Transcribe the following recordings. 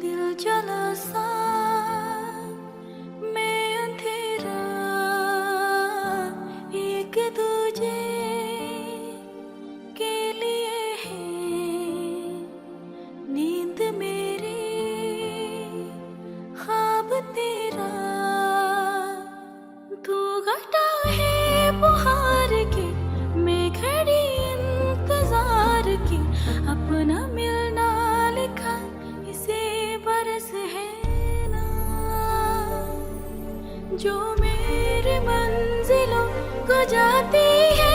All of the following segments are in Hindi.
दिल जला सा मैं अंधेरा एक दूजे के लिए है नींद मेरी ख्वाब तेरा तू घटा है बुहार के मैं खड़ी इंतजार की अपना मिलना लिखा इसे बरस है ना जो मेरे मंजिलों को जाती है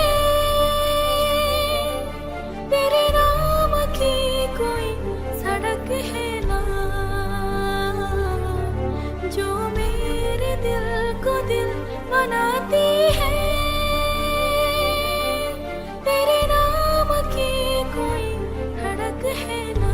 तेरे नाम की कोई सड़क है ना जो मेरे दिल को दिल बनाती है तेरे नाम की कोई धड़क है ना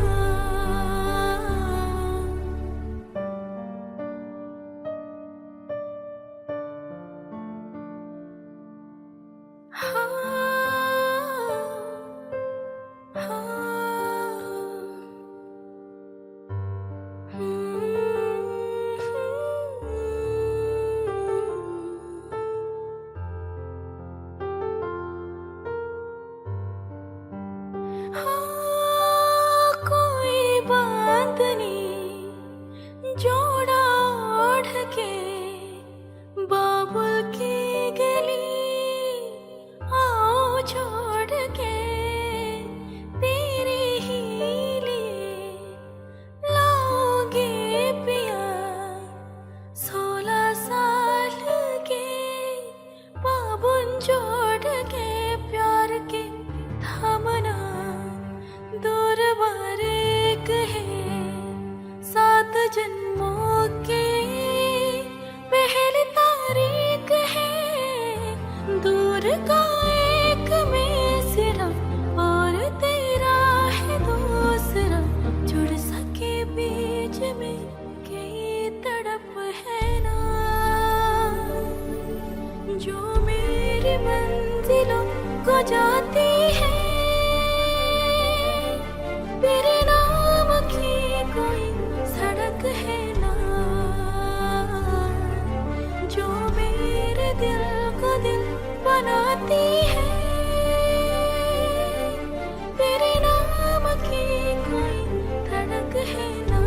कोई बात नहीं जोड़ा ओढ़ के बाबुल की गली आओ छोड़ के तेरे ही लिए लाओगे पिया 16 साल के पाबन जोड़ के प्यार के थामना दूर बार एक है 7 जन्मों के पहली तारीख है दूर का एक में सिरा और तेरा है दूसरा जुड़ सके बीच में कई तड़प है ना जो मेरी मंजिलों को जाती है तेरे नाम की कोई सड़क है ना जो मेरे दिल को दिल बनाती है तेरे नाम की कोई धड़क है ना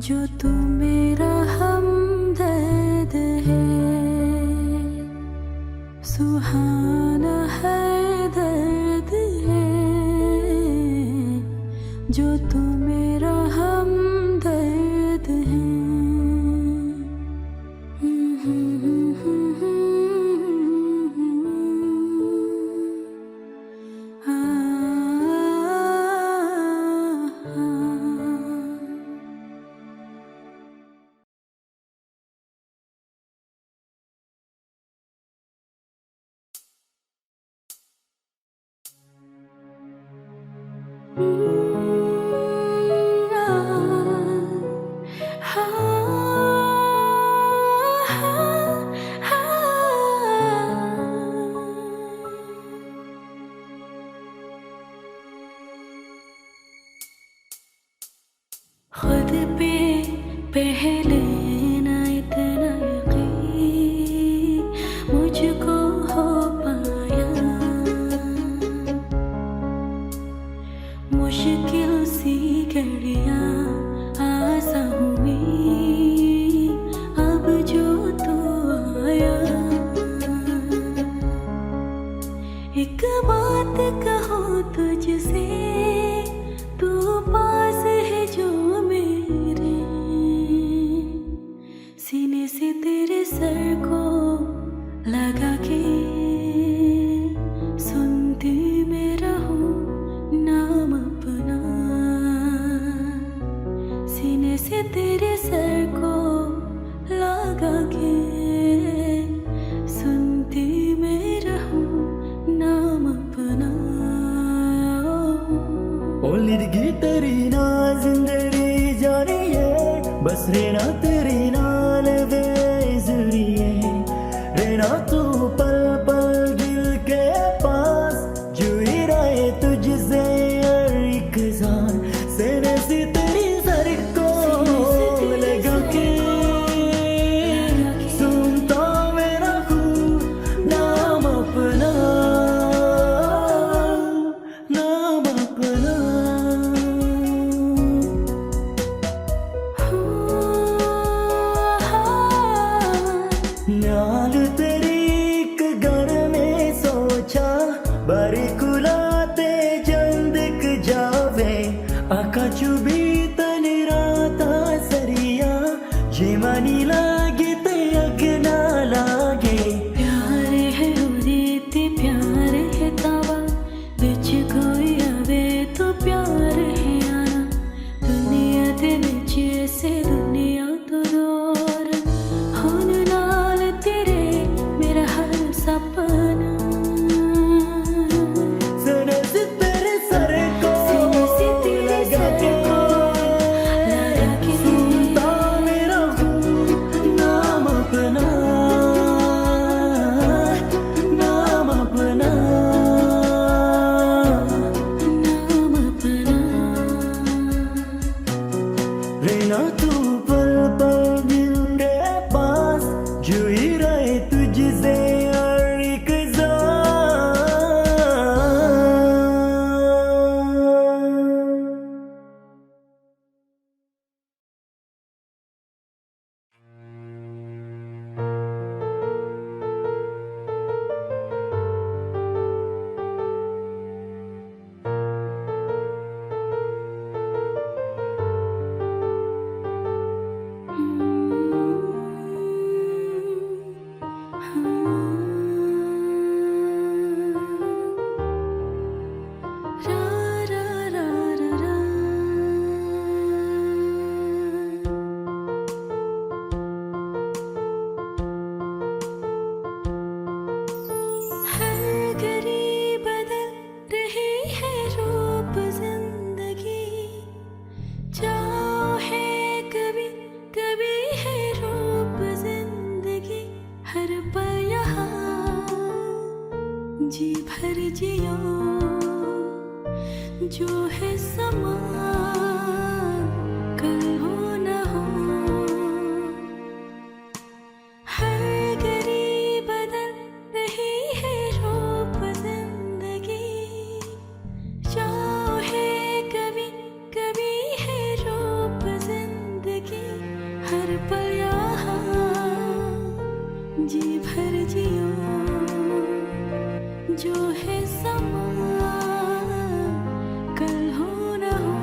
जो तू मेरा हमदर्द है, सुहाना है दर्द है, जो तू मेरा हमदर्द है। खुद पे पहले ना इतना यकीन मुझको हो पाया, मुश्किल सी घड़ियाँ आसा हुई अब जो तू आया। एक बात कहूँ तुझसे, तू पास है जो मेरे, सीने से तेरे सर को लगा के सुनती मैं रहूं नाम अपना, सीने से तेरे सर को लगा के सुनती मैं रहूं नाम अपना। लिरगी तेरी ना जिंदगी जानी है, बस रहना तेरी नाल बेजुरी है, रहना तू पल पल दिल के पास, जुड़ी रहे तुझसे हर एक जान, सीने से तेरी सर को लगा के सुनता मेरा खूब नाम अपना, नाम अपना। नाल तेरी एक घर में सोचा, बारी खुलाते जंदक जावे, आका चुबी तनी राता सरिया, जेमानी लागे ते अगना लागे। प्यार है उरेते प्यार है तावा, बिच कोई आवे तो प्यार है आना, दुनिया दे विच ऐसे दुनिया तो दूर, हुन नाल तेरे मेरा हर सपना। सीने से तेरे सर को लगा के सुनता मेरा खूब नाम अपना, नाम अपना, नाम अपना। रहना तू पल पल दिल के पास, जुड़ी रहे तुझसे हर एक जान। हर घड़ी बदल रही है रूप जिंदगी, जाओ है कभी कभी है रूप जिंदगी, हर पल यहाँ जी भर जियो, जो है समा कल हो न हो। हर घड़ी बदल रही है रूप जिंदगी, जाओ है कभी कभी है रूप जिंदगी, समा कल हो न हो।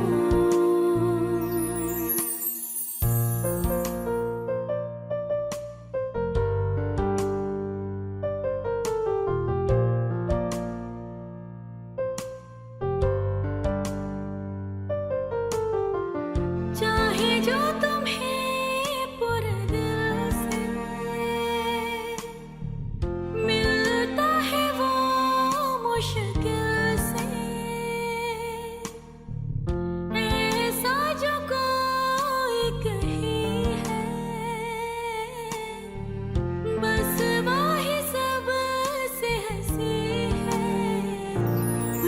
चाहे जो तुम्हें पूरे दिल से मिलता है वो मुश्किल से, ऐसा जो कोई कहीं है बस वही सबसे हंसी है।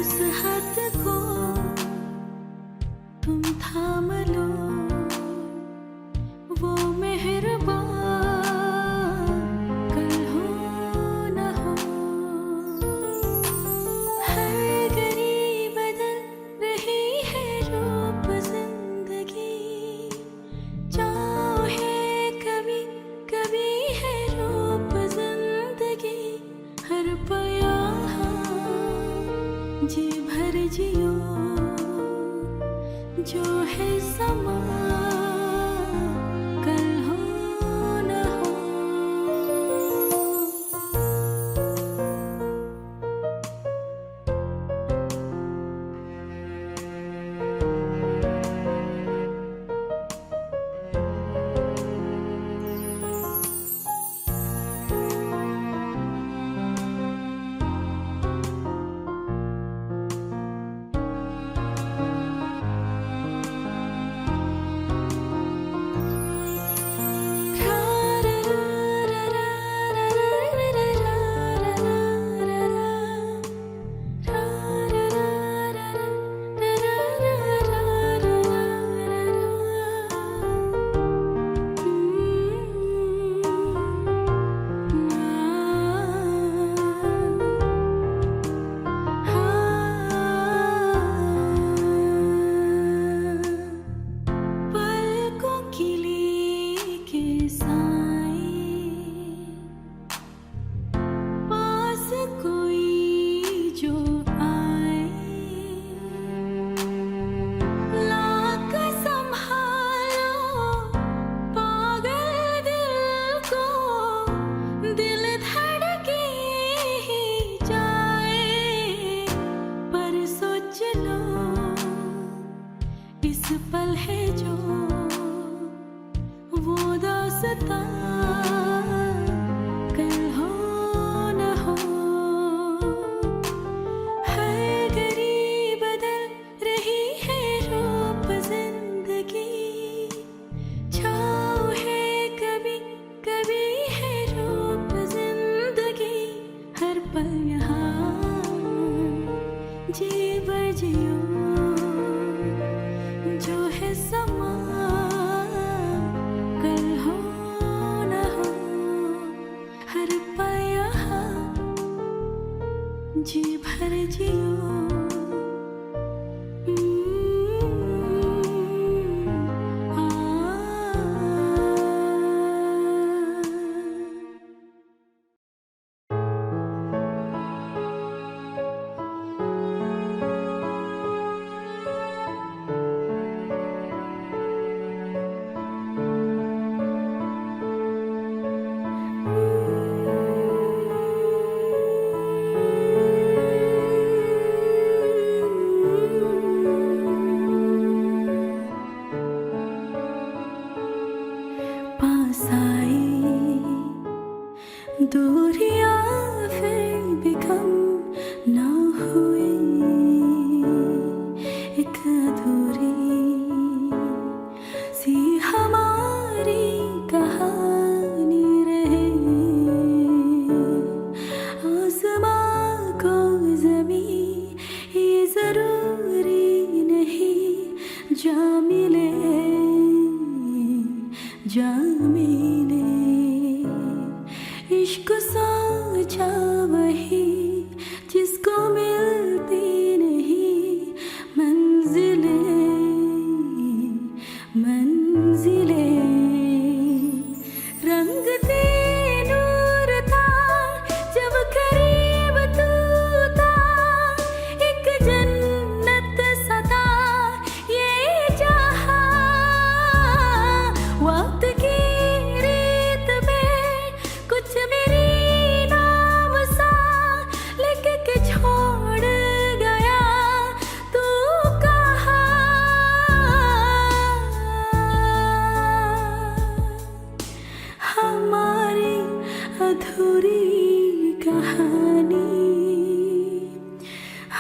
उस हाथ को तुम थाम लो, वो मेहरबान कल हो न हो। हर घड़ी बदल रही है रूप जिंदगी, चाहे कभी कभी है रूप जिंदगी। हर पया जी भर जियो, जो है समा कल हो न हो। पलकों की लेके साए, पास कोई जो आए, लाकर संभालो पागल दिल को, दिल धड़के ही जाए। पर सोच लो इस पल है जो वो दास्तां कल हो न हो। हर घड़ी बदल रही है रूप जिंदगी, छाँव है कभी कभी है रूप जिंदगी। हर पल यहाँ जी बजियो, जो है समा कल हो न हो। हर पल यहाँ जी भर जियो।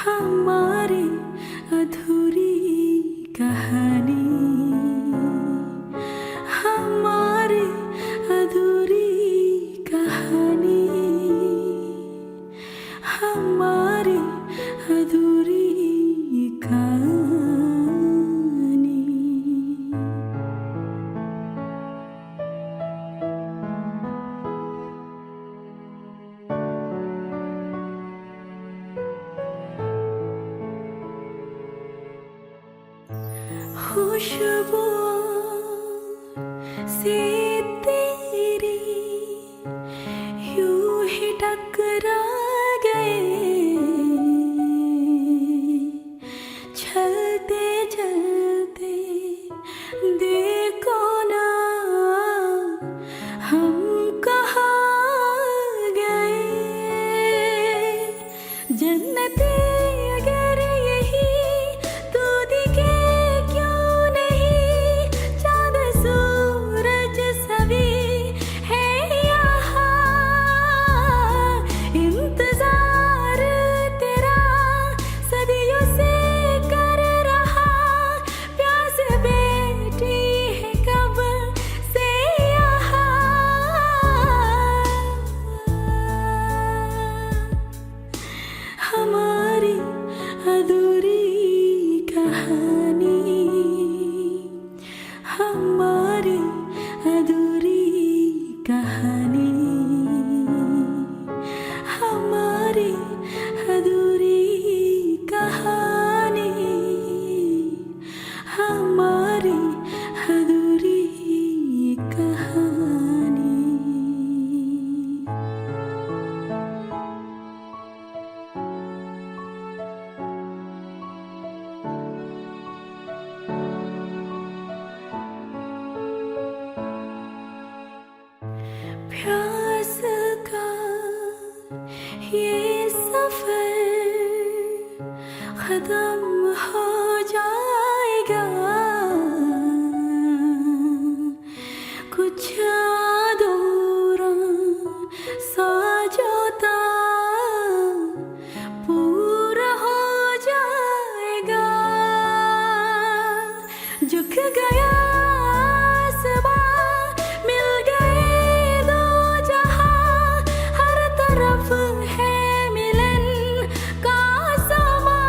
हमारी अधूरी कहानी, हमारी अधूरी कहानी, हमारी अधूरी कहानी। खुशबुओं से तेरी यूं ही टकरा गए, चलते चलते देखो ना हम कहाँ गए। जन्नती अगर यही तो दिखे क्यों नहीं, चाँद सूरज सभी है यहाँ। इंतजार तेरा सदियों से कर रहा, प्यास बैठी है कब से यहाँ। हमारी अधूरी कहानी, हमारी अधूरी कहानी, हमारी अधूरी कहानी, हमारी अधूरी कहानी। प्यास का ये सफर खत्म हो जाएगा, कुछ अधूरा सा जो था पूरा हो जाएगा। झुक गया आसमां, मिल गए दो जहां, हर तरफ है मिलन का समा।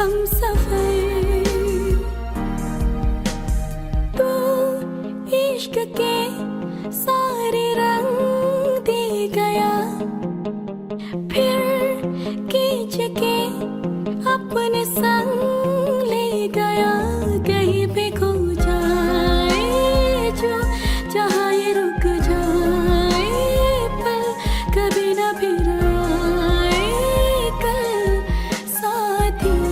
हम सफर तो इश्क के सारे रंग दे गया फिर खींच के अपने संग ले गया कहीं पे खो जाए जो जहाँ ये रुक जाए पल कभी ना फिर आए कल साथिया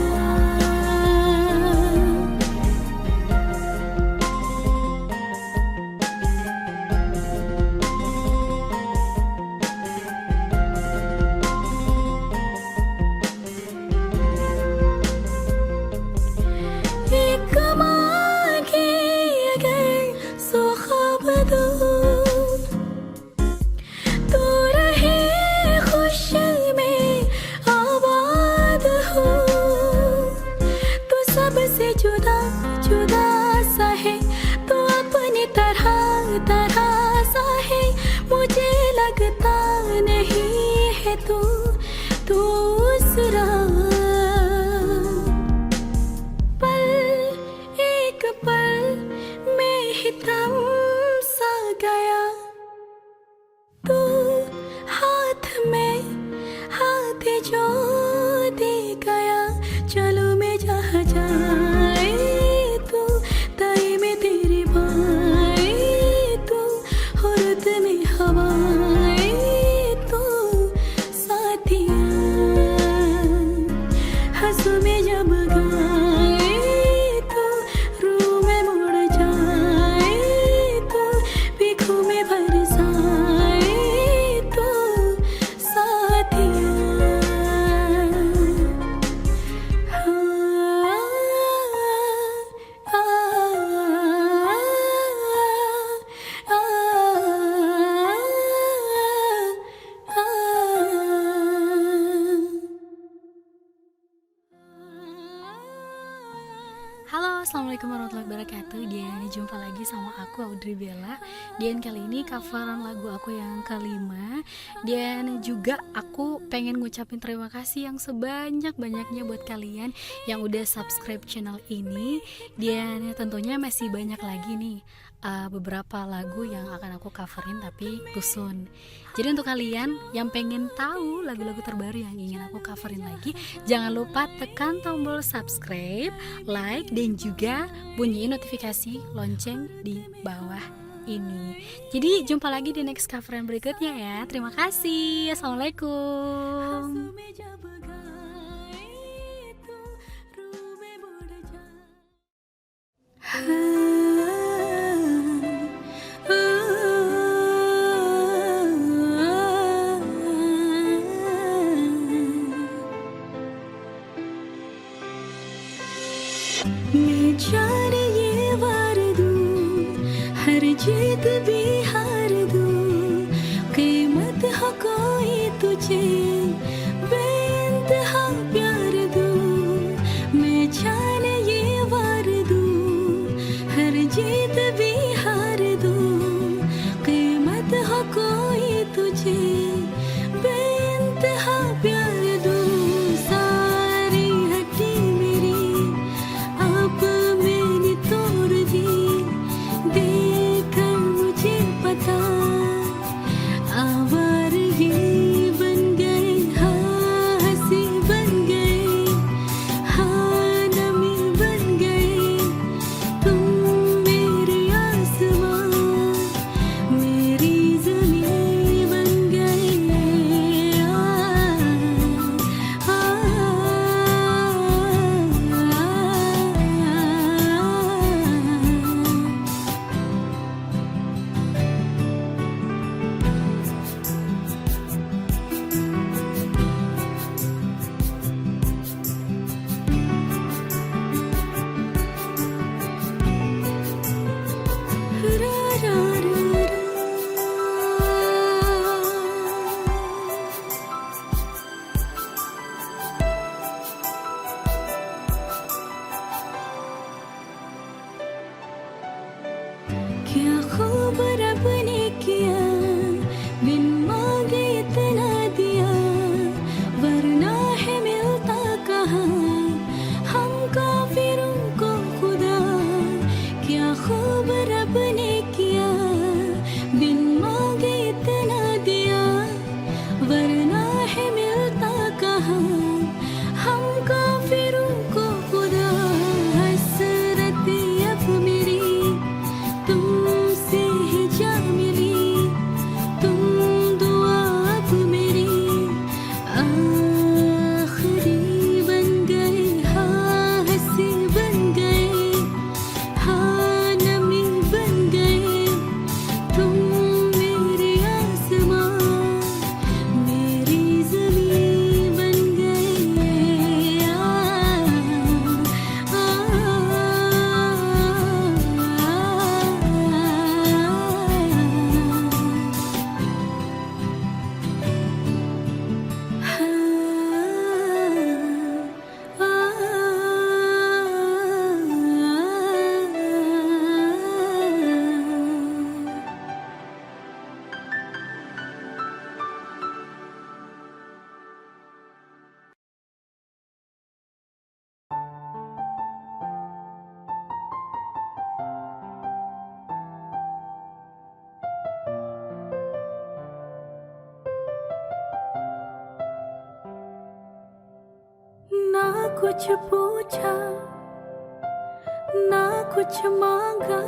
एक मांगे अगर सो ख्वाब दो तो रहे खुशी में आबाद हो तो सबसे जुदा जुदा सा है तो अपनी तरह तरह सा है मुझे लगता नहीं है तू दूसरा पल एक पल में ही थम सा गया तू हाथ में हाथ जो दे गया चलो मैं जहाँ जाए तू ताई में तेरी बाई तू हुर्द में हवाए तू साथिया हंसू में जब गाए तो रूह में मुड़ जाए तो भीखू में बरसाए तो साथिया Halo, assalamualaikum warahmatullahi wabarakatuh. Dan jumpa lagi sama aku Audrey Bella. Dan kali ini coveran lagu aku yang kelima. Dan juga aku pengen ngucapin terima kasih yang sebanyak-banyaknya buat kalian yang udah subscribe channel ini. Dan tentunya masih banyak lagi nih beberapa lagu yang akan aku coverin tapi rusun. Jadi untuk kalian yang pengen tahu lagu-lagu terbaru yang ingin aku coverin lagi, jangan lupa tekan tombol subscribe, like, dan juga bunyiin notifikasi lonceng di bawah ini. Jadi jumpa lagi di next coveran berikutnya ya. Terima kasih. Assalamualaikum. मैं जाने ये वार दूं हर जीत भी हार दूं कीमत हो कोई तुझे बेइंतहा प्यार दूं मैं जाने ये वार दूं हर जीत भी हार दूं कीमत हो कोई तुझे बेइंतहा प्यार दूं सारी हड्डी मेरी आप मैंने तोड़ दी देखकर मुझे हम काफिरों को खुदा हसरत अब मेरी तुमसे ही जा मिली, तुम दुआ अब मेरी आखिरी बन गए, हाँ हंसी बन गए, हाँ नमी बन गए, तुम मेरे आसमां मेरी ज़मीं बन गए। ना कुछ पूछा ना कुछ मांगा,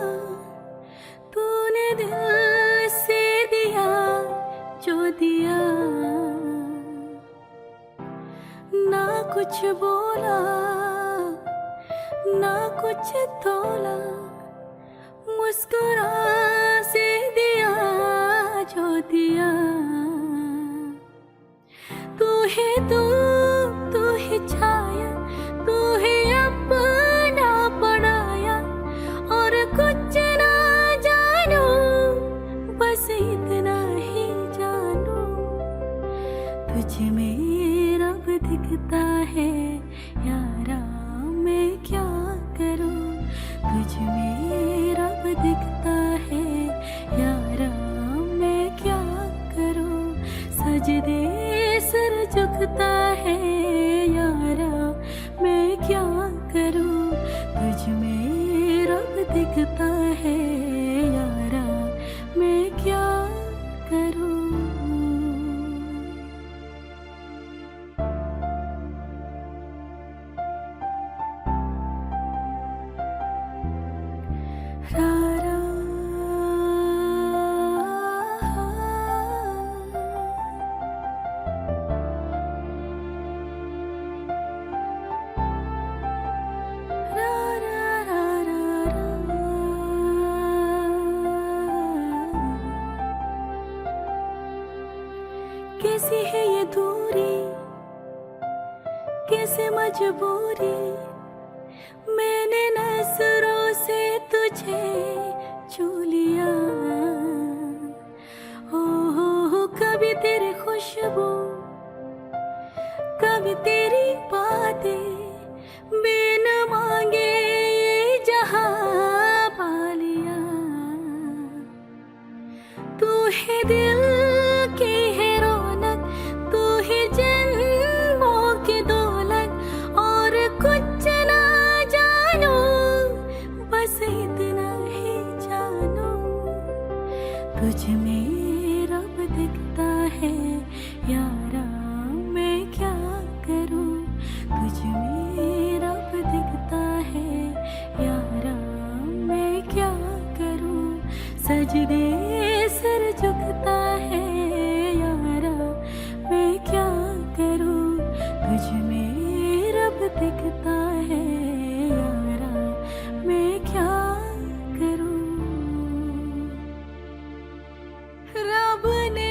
तूने दिल से दिया जो दिया, ना कुछ बोला ना कुछ तोला, मुस्कुरा से दिया जो दिया। तू ही छाया, तू ही अपना पढ़ाया, और कुछ ना जानू बस इतना ही जानू, तुझ में रब दिखता है यारा मैं क्या करूं, तुझ में रब दिखता है यारा मैं क्या करूं, सजदे सर झुकता है यारा मैं क्या करूं, तुझ में रब दिखता है यारा मैं क्या करूं। रा कैसी है ये दूरी, कैसे मजबूरी, मैंने नजरों से तुझे छू लिया, हो कभी तेरी खुशबू कभी तेरी बातें, बिन मांगे ये जहां पा लिया, तू है दिल की है रौनक, तू ही जन्मों की दौलत, और कुछ ना जानू बस इतना ही जानू, तुझ में रब दिखता है यारा मैं क्या करूं, तुझ में रब दिखता है यारा मैं क्या करूं, सजदे सर झुकता है यारा मैं क्या करूं, तुझ में रब दिखता है यारा मैं क्या करूं। रब ने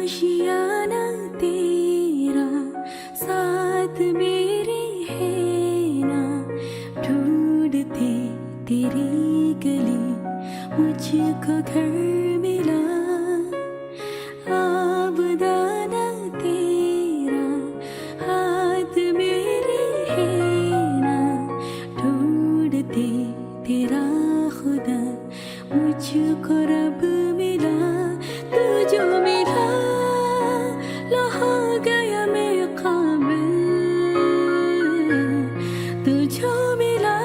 आशियाना तेरा साथ मेरे है ना, ढूंढते तेरी गली मुझको घर मिला। आबदाना तेरा हाथ मेरे है ना, ढूंढते तेरा खुदा मुझको रब मिला। तू जो मिला लो हो गया मैं काबिल, तू जो मिला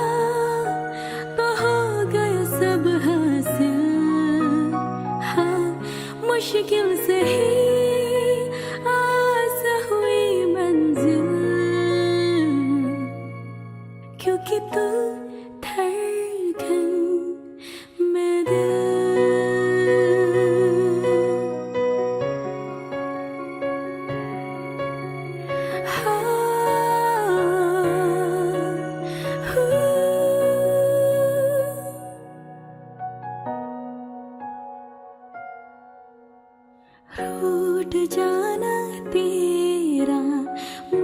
तो हो गया सब हासिल। हाँ मुश्किल से ही आस हुई मंजिल, क्योंकि तू धड़कन मैं दिल। रूठ जाना तेरा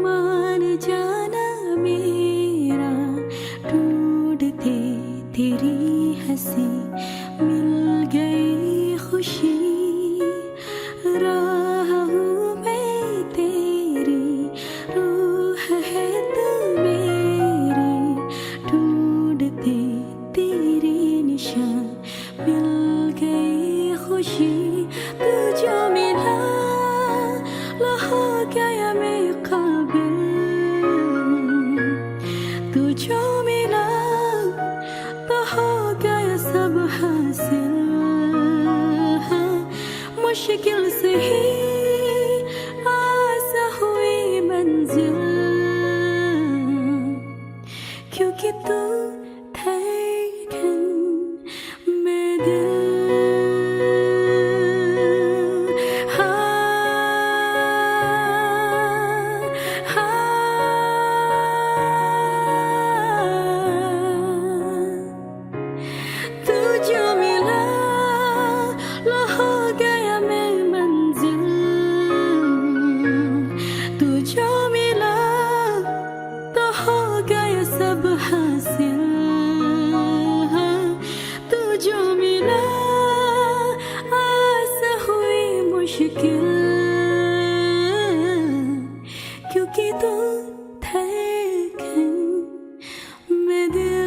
मान जाना मेरा, ढूंढते तेरी हंसी मिल गई खुशी। राह हूँ मैं तेरी, रूह है तू मेरी, ढूंढते तेरी निशान मिल गई खुशी। तू जो मिला लो हो गया मैं काबिल, तू जो मिला तो हो गया सब हासिल। हाँ मुश्किल से ही आस हुई मंजिल, क्योंकि तू धड़कन मैं दिल। सब हासिल। हाँ तू जो मिला आस हुई मुश्किल, क्योंकि तू धड़कन मैं दिल।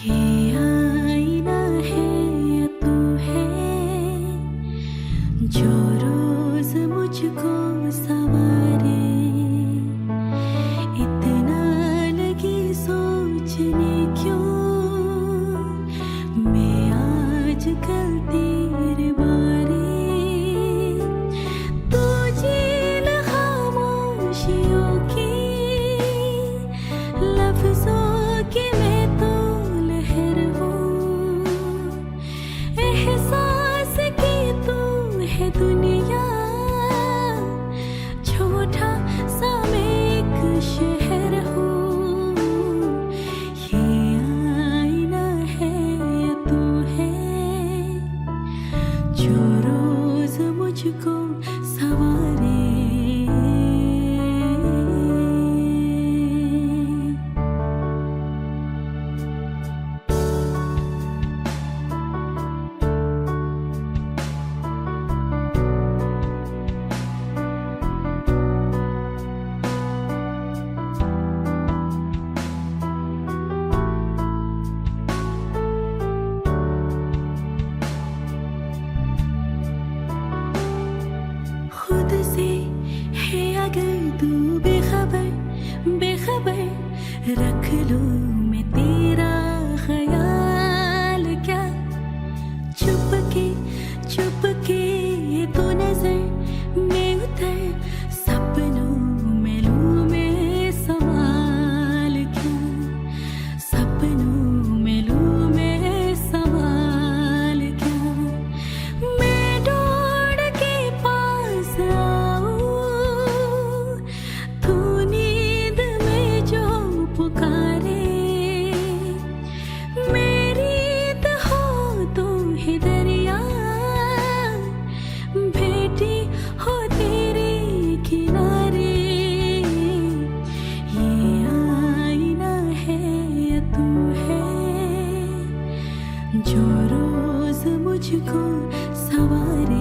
ये आईना है या तू है जो रोज मुझको संवारे, इतना लगी सोचने क्यों मैं आजकल तेरे बारे। तू झील खामोशियों की लफ्जों की मैं तो एहसास की तू है दुनिया, मुझको सवारे।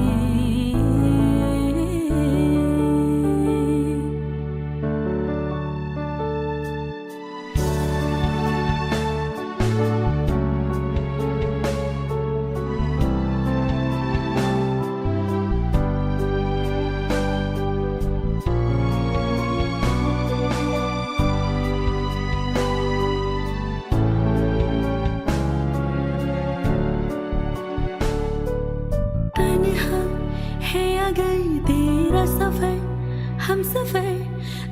तन्हा है अगर तेरा सफर, हम सफर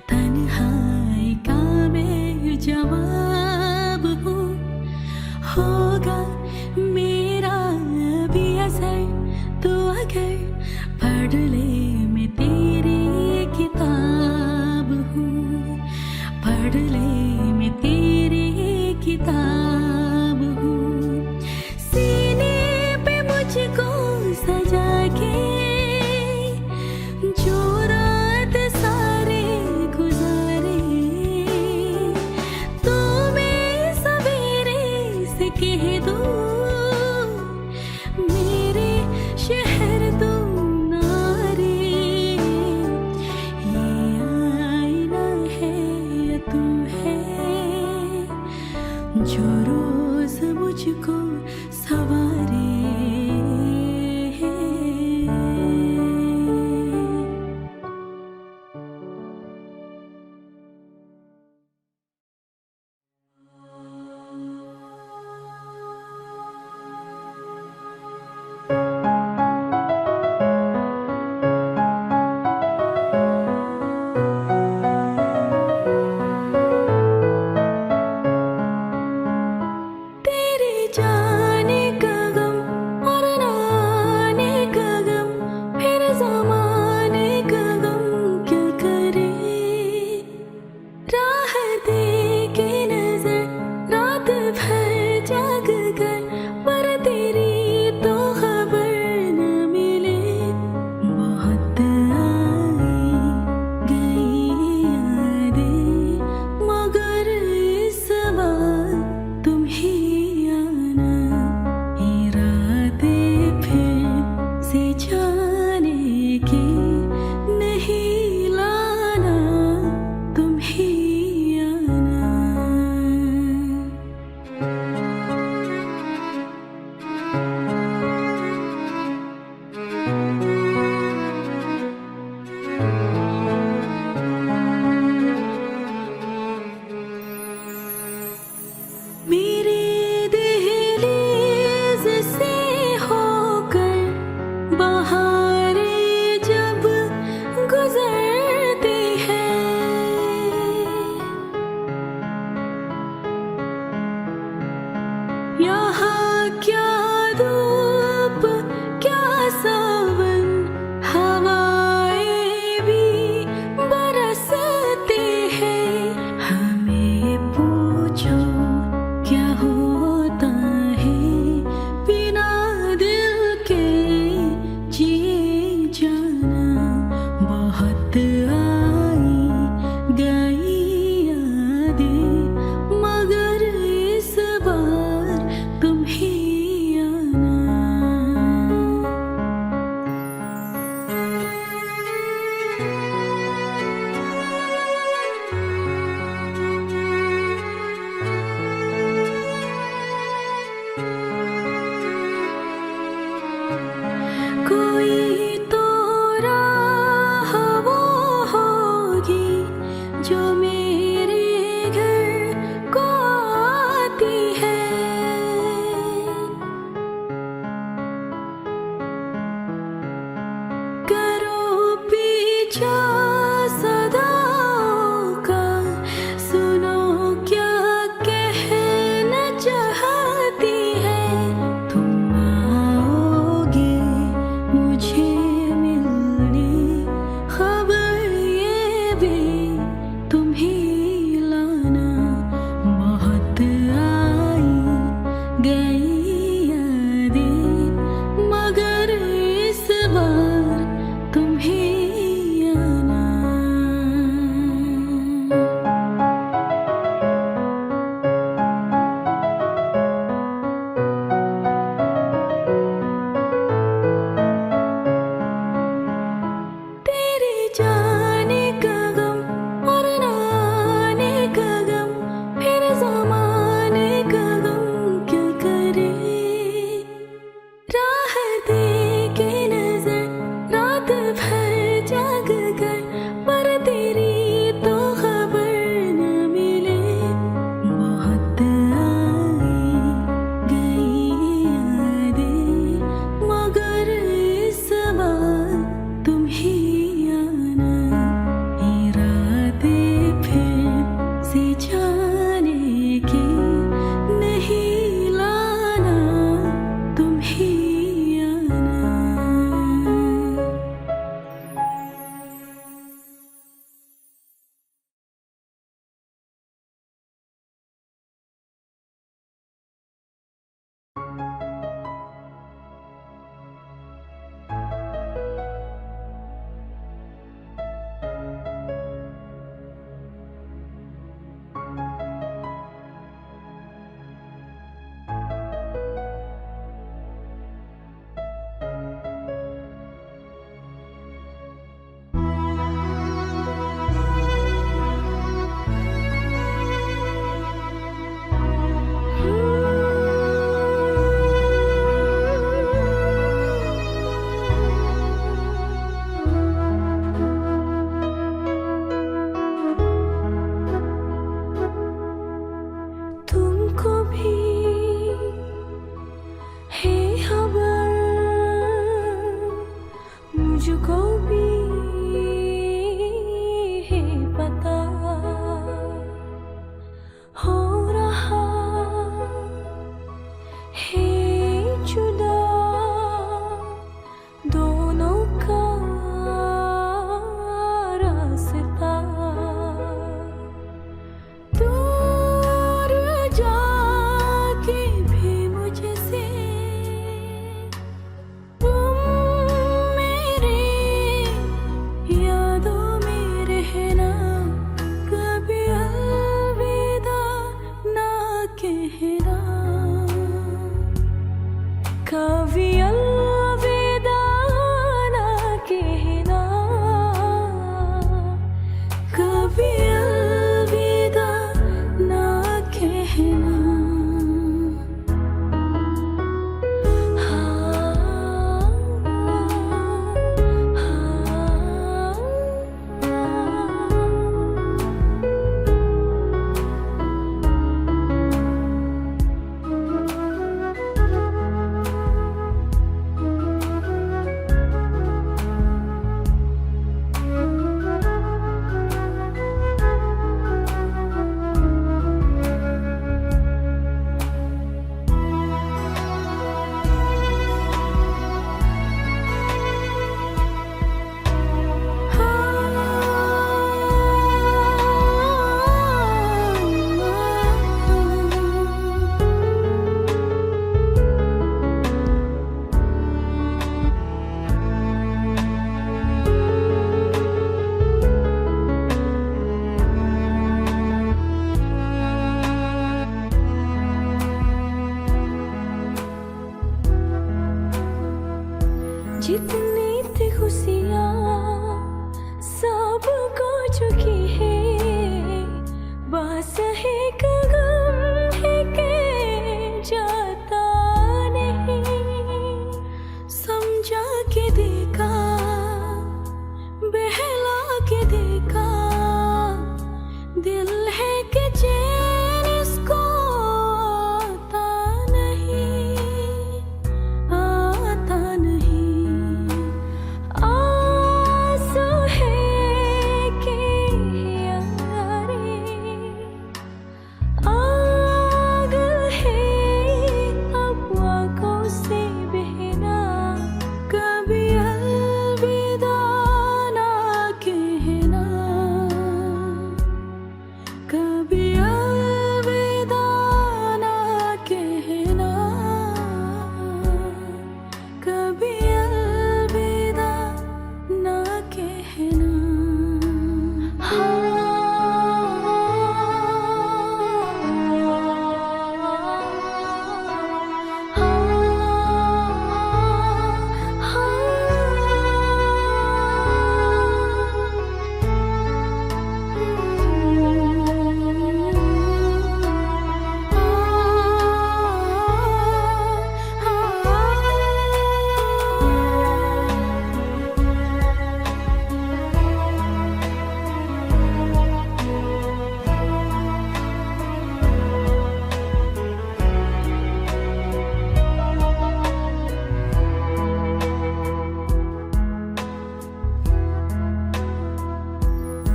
तन्हाई का मैं जवाब हूँ। होगा मेरा भी असर तो अगर पढ़ ले मैं तेरी किताब हूँ, पढ़ ले मैं तेरी किताब हूँ। सीने पे मुझको सजा के जो रात सारे गुजारे, तो मैं सवेरे से कह दूँ मेरे शहर तू ना रे। कभी अलविदा ना कहना, कभी अलविदा ना कहना। जितनी थी खुशियाँ सब खो चुकी है, बस है का गम है के जाता नहीं। समझा के देखा, बहला के देखा, दिल है कि चैन इसको आता नहीं, आता नहीं। आंसू है कि यारी, आग है अब आँखों से बहना। कभी अलविदा ना कहना, कभी अलविदा ना कहना, कभी अलविदा ना कहना।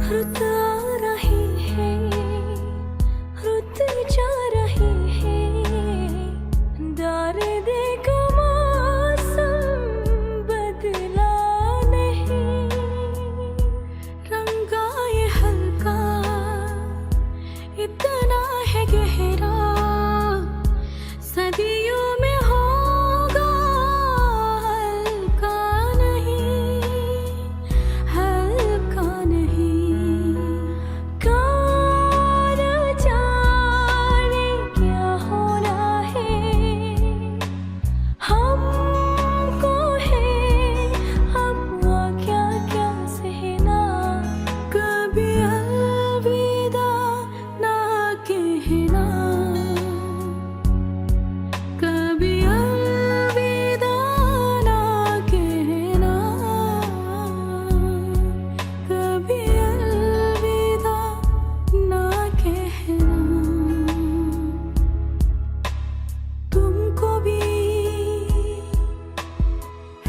रुत आ रही है, रुत जा रही है, दर्द का मौसम बदला नहीं। रंगा ये हल्का इतना है गहरा, सदियों में होगा हल्का नहीं, हल्का नहीं। कौन जाने क्या होना है, हमको है अब क्या क्या सहना। कभी अलविदा ना कहना, कभी अलविदा ना कहना, कभी अलविदा ना कहना। तुमको भी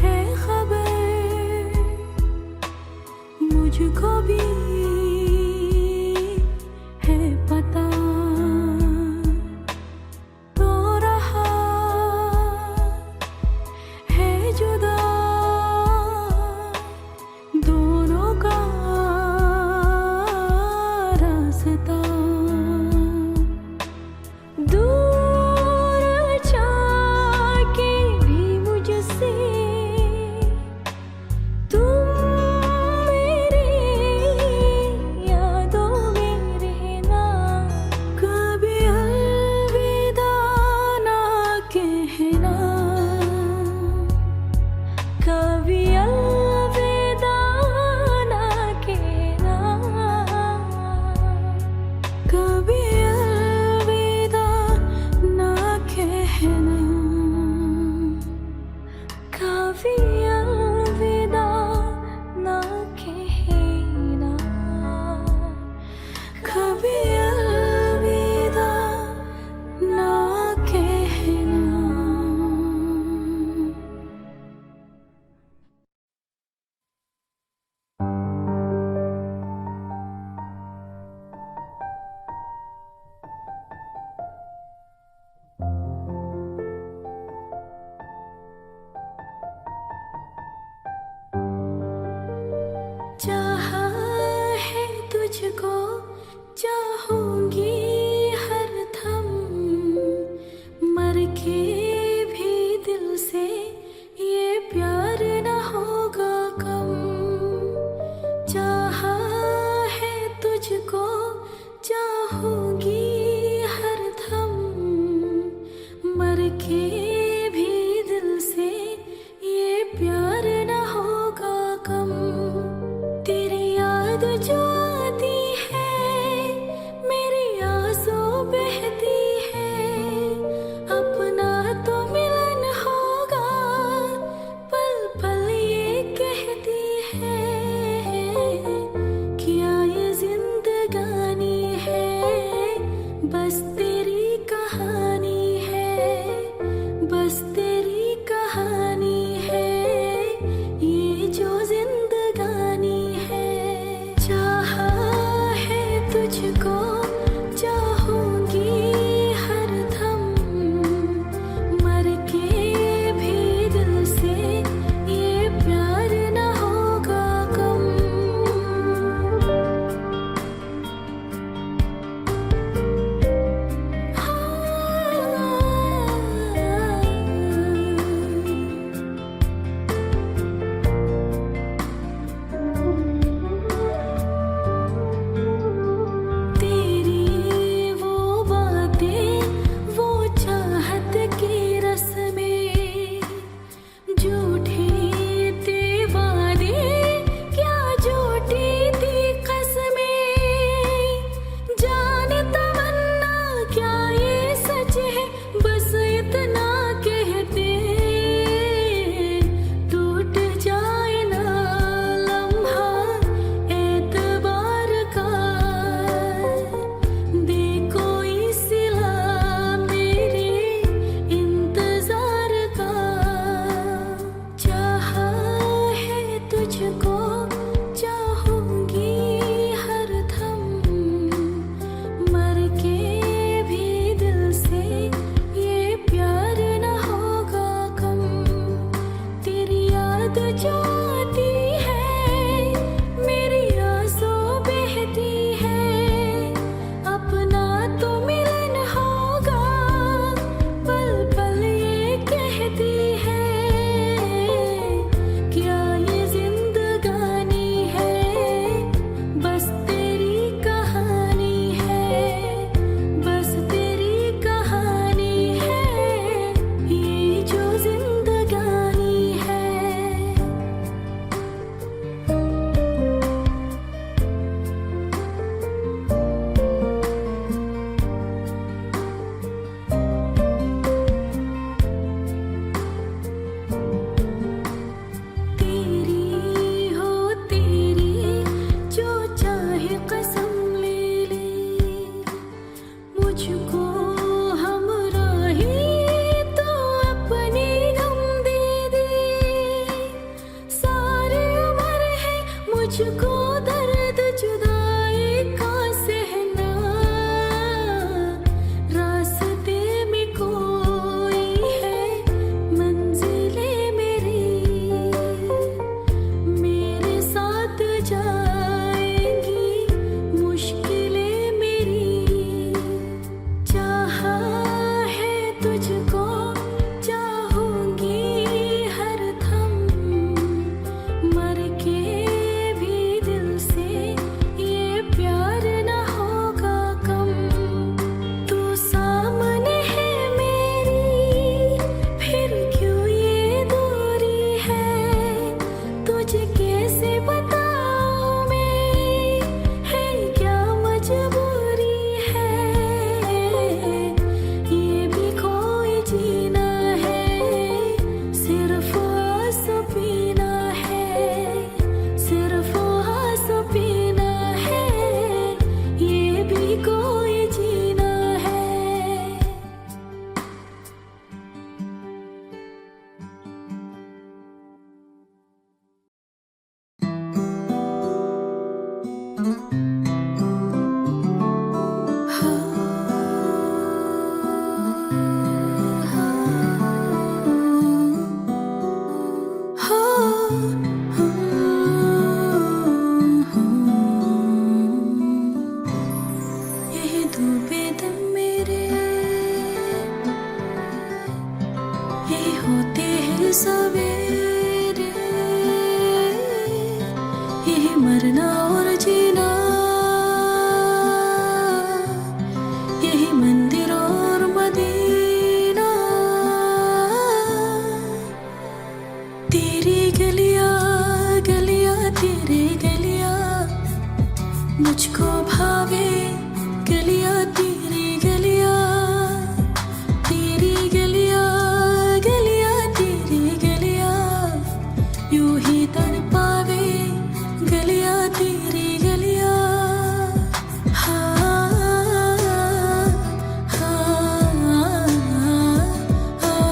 है खबर, मुझको भी है पता, तो रहा है जुदा दोनों का रास्ता। दूर जाके भी मुझसे तुम मेरे कहानी है ये जो जिंदगानी है। चाहा है तुझको चाहूंगी हरदम, मर के भी दिल से ये प्यार न होगा कम। तेरी वो बातें वो चाहत की रस्में, झूठे थे वादे क्या झूठी थी कसमें। जाने तमन्ना क्या ये सच है, बस इतना कहते टूट जाए ना लम्हा एतबार का। दे कोई सिला मेरे इंतजार का। चाहा है तुझको चाहूंगी हरदम, मर के भी दिल से ये प्यार न होगा कम। तेरी याद जो आती है मेरी आंसू बहती है। अपना तो मिलन होगा पल पल ये कहती है। क्या ये जिंदगानी है बस तेरी कहानी है, बस तेरी कहानी है ये जो जिंदगानी है। तेरी हो तेरी जो चाहे कसम ले ले, मुझको हमराही तो अपनी गम दे दे। सारी उम्र है मुझको दर्द जुदाई का सहना। रास्ते में कोई है मंजिले मेरे साथ जाएंगी मुश्किलें मेरी। चाहा है तुझको चाहूंगी हरदम, मर के भी दिल से ये प्यार न होगा कम। तू सामने है मेरी फिर क्यों ये दूरी है। तुझे कैसे बताऊं मैं है क्या मजबूरी है। ये भी कोई जीना है सिर्फ आंसू पीना है, सिर्फ आंसू पीना है। ये भी कोई जीना है। यही धूपे दम मेरे यही होते हैं सवेरे। यही मरना और जीना, यही मंदिर और मदीना। तेरी गलियां गलियां तेरे गलियां मुझको भावे। गलियां तेरी गलियां, तेरी गलियां गलियां तेरी गलियां यूं ही तड़पावे। गलियां तेरी गलियां हाँ हाँ हाँ हाँ।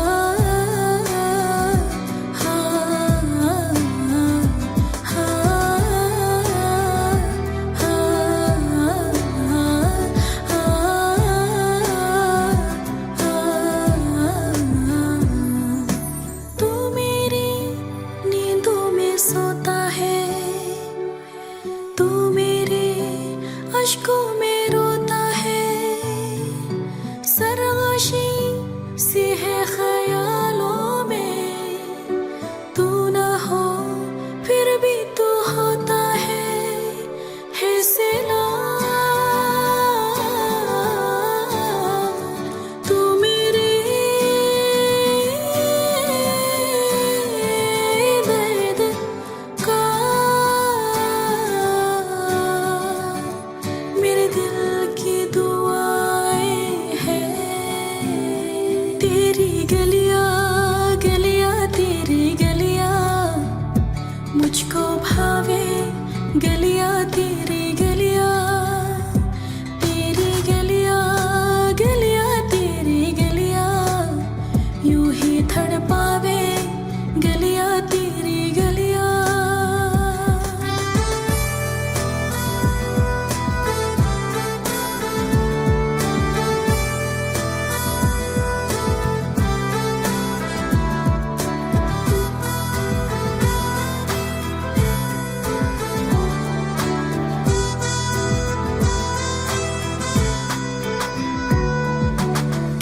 गलियां तेरी गलियां।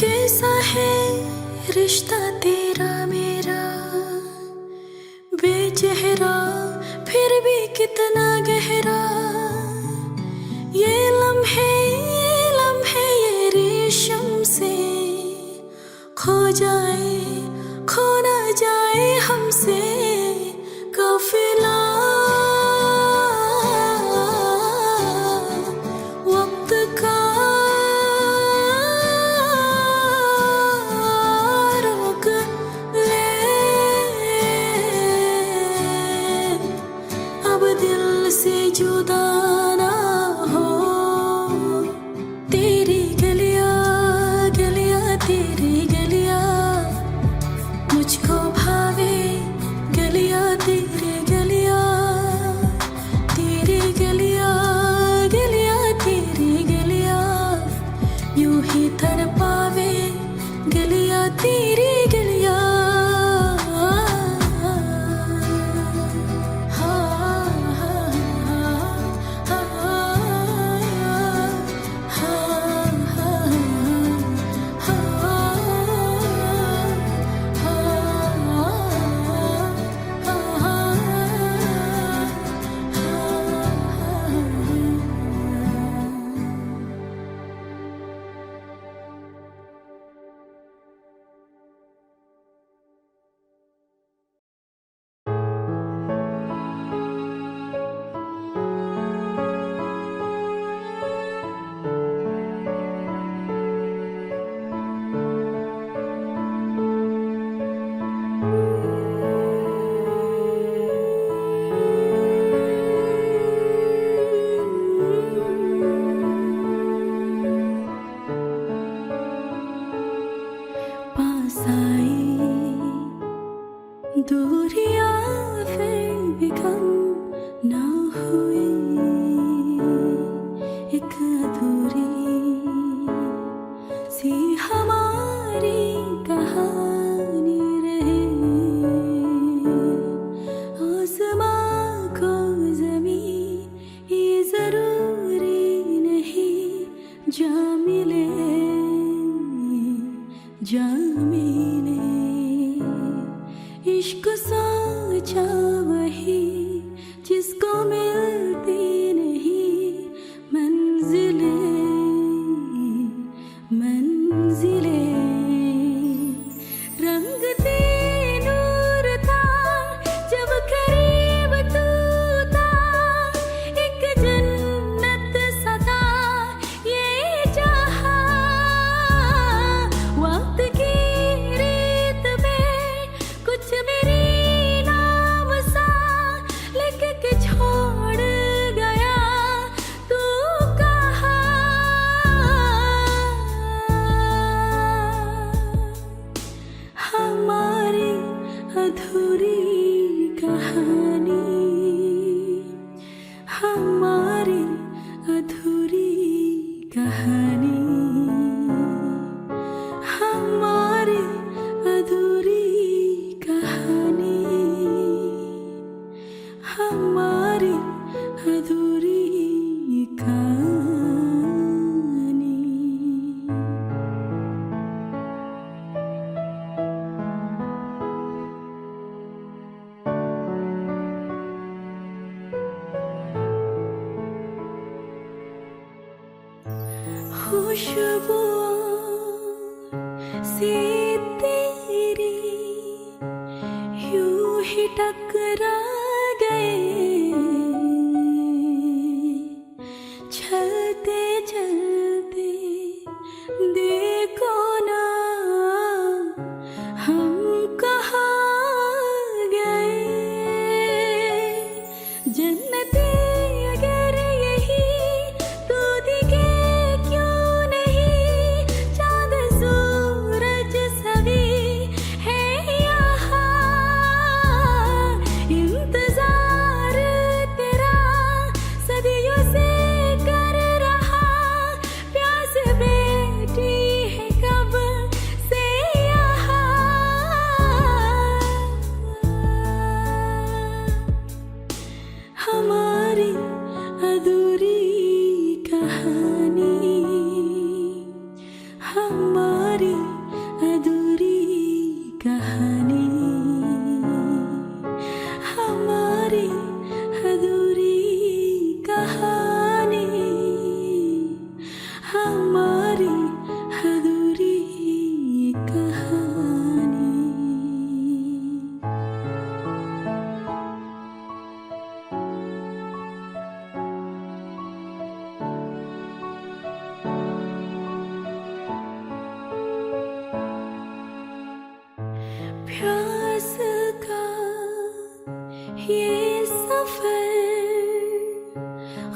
कैसा है रिश्ता तेरा मेरा, बेचेहरा फिर भी कितना गहरा। ये लम्हे ये रेशम से खो जाए, खो ना जाए हमसे काफिला। वक्त का रोक ले, अब दिल से जुदा ना हो। तेरी गलियां गलियां तेरी गलियां, मुझको भावे गलियां तेरी गलियां। तेरी गलियां गलियां तेरी गलियां, यूं ही तड़पावे गलियां तेरी गलियां। पास आई दूरियां फिर भी कम ना हुई, एक अधूरी सी हमारी कहानी रही। आसमां को ज़मीं ये ज़रूरी नहीं, जा मिले जा मिले। इश्क सोचा वही जिसको मिलती नहीं मंजिले मंजिले। रंग ते नूर था जब करीब तू था, एक जन्नत सा था ये जहां। वक्त की रेत पे कुछ मेरी नाम सा लिख के छोड़ गया तू कहाँ। हमारी अधूरी कहानी, हमारी अधूरी कहानी, हमारी अधूरी कहानी, हमारी अधूरी कहानी। खुशबुओं से तेरी यूं ही टकरा गए, चलते चलते देखो ना हम कहाँ गए। जन्नती अगर यही तो दिखे क्यों नहीं, चाँद सूरज सभी है यहाँ।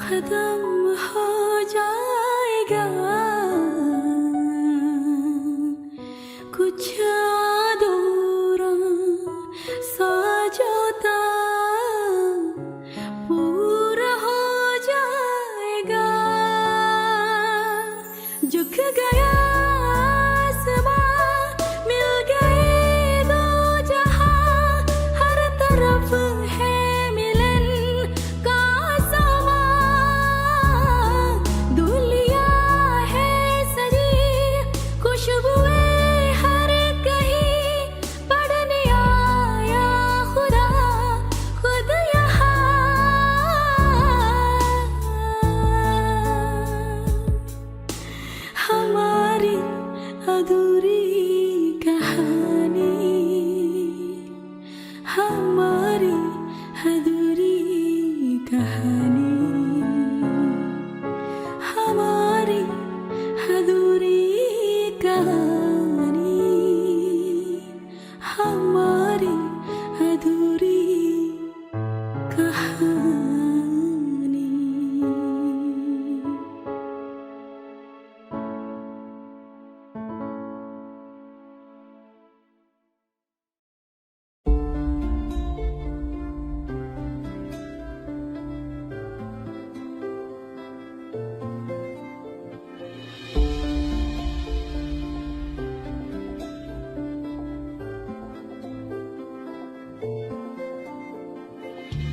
खत्म हो जाएगा कुछ अधूरा सा जो था पूरा हो जाएगा झुक गया आसमां मिल गए दो जहां हर तरफ है मिलन का समा दुनिया है सजी खुशबुएं हर कहीं पढ़ने आया खुदा खुद यहाँ हमारी अधूरी कहानी हमारी अधूरी कहानी हमारी अधूरी कहानी हमारी अधूरी कहानी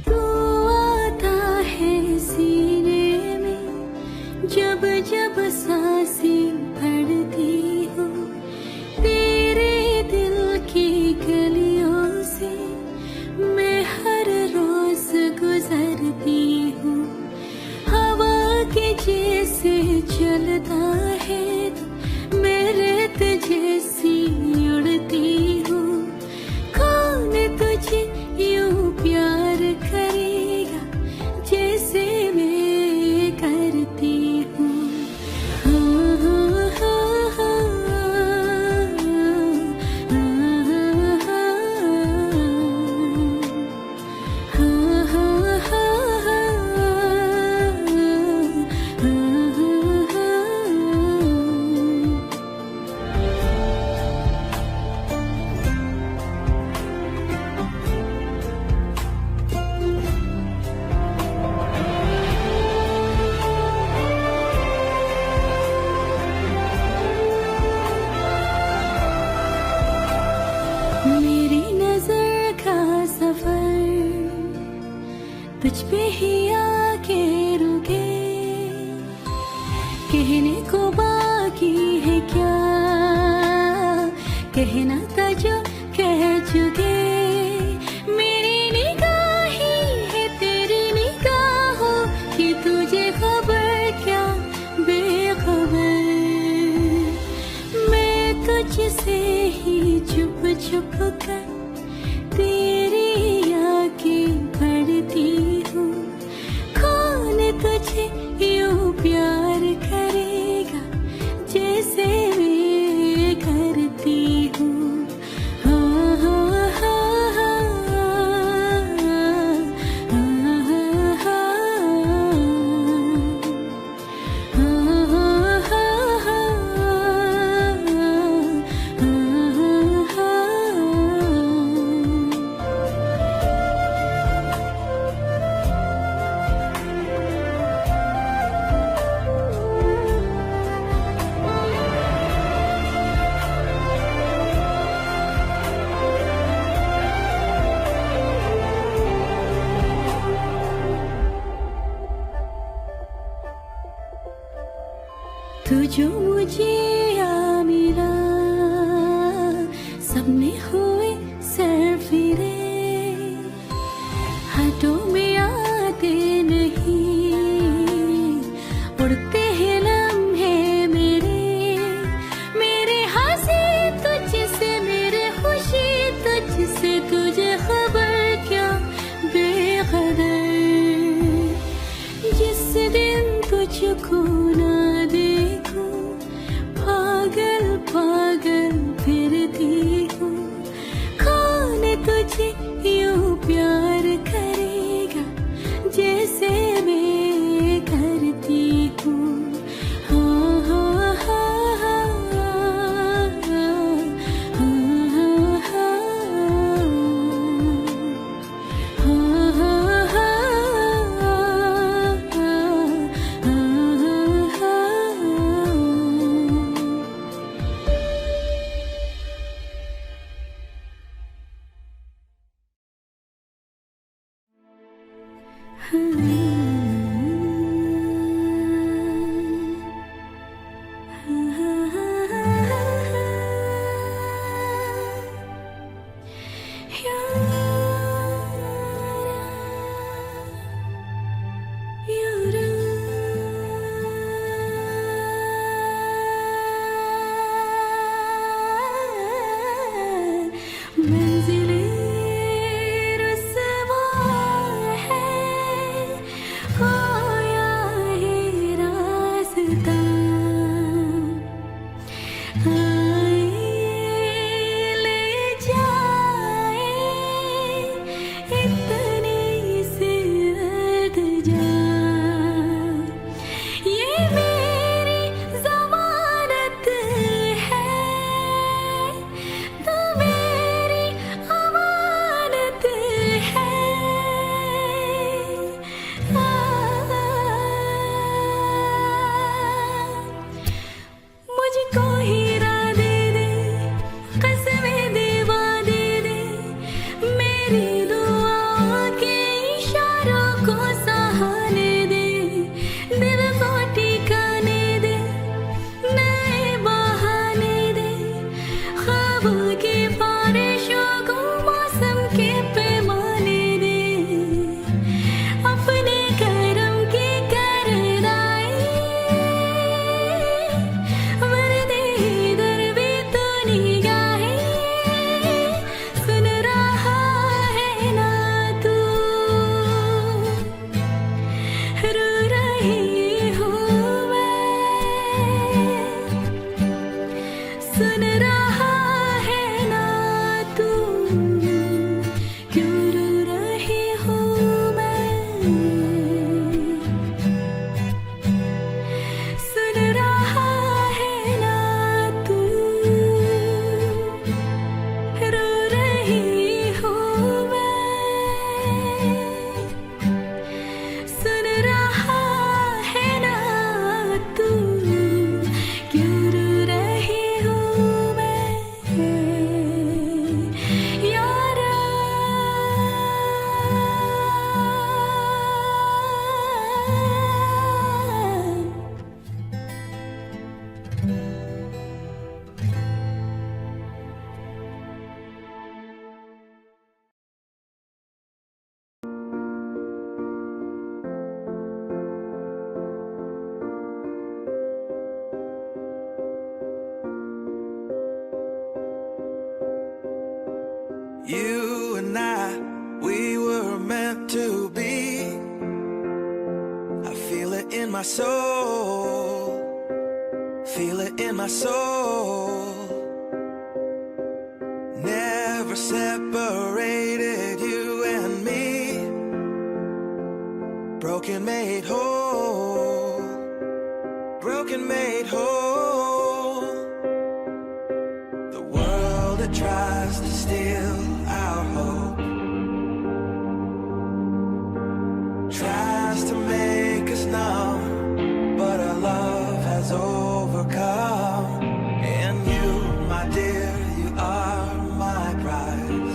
तू आता है सीने में जब जब सांसें भरती हो तेरे दिल की गलियों से मैं हर रोज गुजरती हूँ हवा के जैसे चलता है तू मैं रेत जैसी उड़ती हूँ कौन तुझे यूं प्यार करेगा जैसे मैं करती हूँ मेरी नजर का सफर तुझ पे ही आके रुके कहने को बाकी है क्या कहना था जो कह चुके मेरी निगाहें है तेरी निगाहों की तुझे खबर क्या बेखबर मैं तुझसे ही छुप छुप कर तेरी आंखें भरती हूँ कौन तुझे यूं प्यार करेगा जैसे मैं करती हूँ हाँ हाँ हाँ तू जो मुझे आ मिला सपने हुए सर फिरे हाथों में आते नहीं उड़ते हैं लम्हे मेरे मेरे हंसी तुझसे मेरे खुशी तुझसे तुझे खबर क्या बेखबर जिस दिन तुझको ना देखूं You and I, we were meant to be. I feel it in my soul, feel it in my soul. Never separated, you and me. Broken made whole, broken made whole. The world that tries to steal our hope tries to make us numb, but our love has overcome. And you, my dear, you are my prize.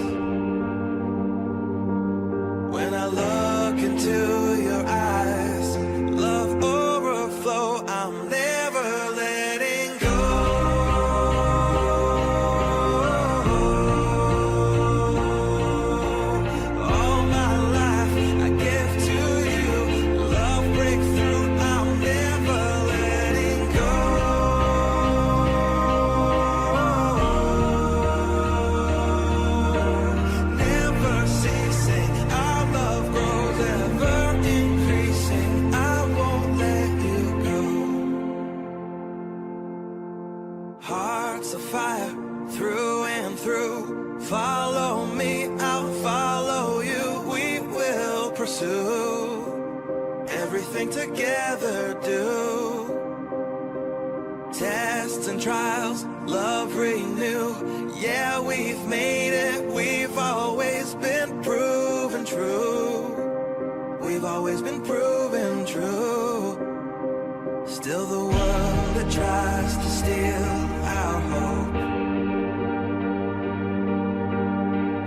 When I look into your eyes, love overflow, I'm never letting go. All my life I give to you, love breakthrough, I'm never letting go. Never ceasing, our love grows ever increasing, I won't let you go. Hearts of fire through and through, follow me, I'll follow you, we will pursue everything together, do tests and trials, love renew. Yeah, we've made it, we've always been proven true. We've always been proven true. Still the world that tries to steal our hope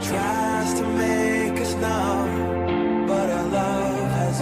tries to make us numb, but our love has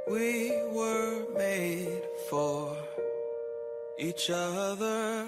We were made for each other.